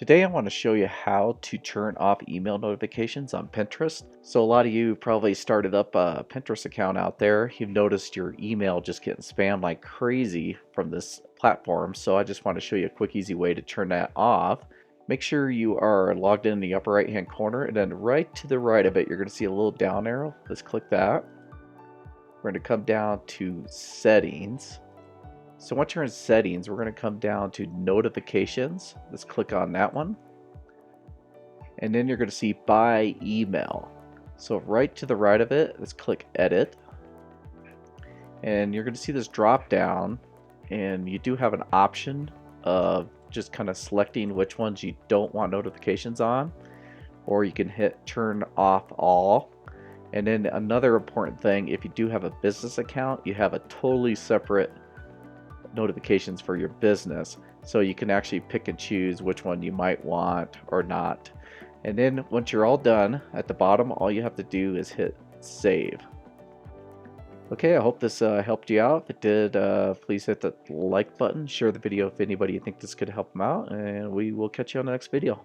Today I want to show you how to turn off email notifications on Pinterest. So a lot of you probably started up a Pinterest account out there. You've noticed your email just getting spammed like crazy from this platform. So I just want to show you a quick easy way to turn that off. Make sure you are logged in the upper right hand corner, and then right to the right of it you're going to see a little down arrow. Let's click that. We're going to come down to settings. So once you're in settings, we're going to come down to notifications. Let's click on that one. And then you're going to see by email. So right to the right of it, let's click edit. And you're going to see this drop down, and you do have an option of just kind of selecting which ones you don't want notifications on, or you can hit turn off all. And then another important thing, if you do have a business account, you have a totally separate notifications for your business, so you can actually pick and choose which one you might want or not. And then once you're all done, at the bottom all you have to do is hit save. Okay, I hope this helped you out. If it did, please hit the like button, share the video if anybody you think this could help them out, and we will catch you on the next video.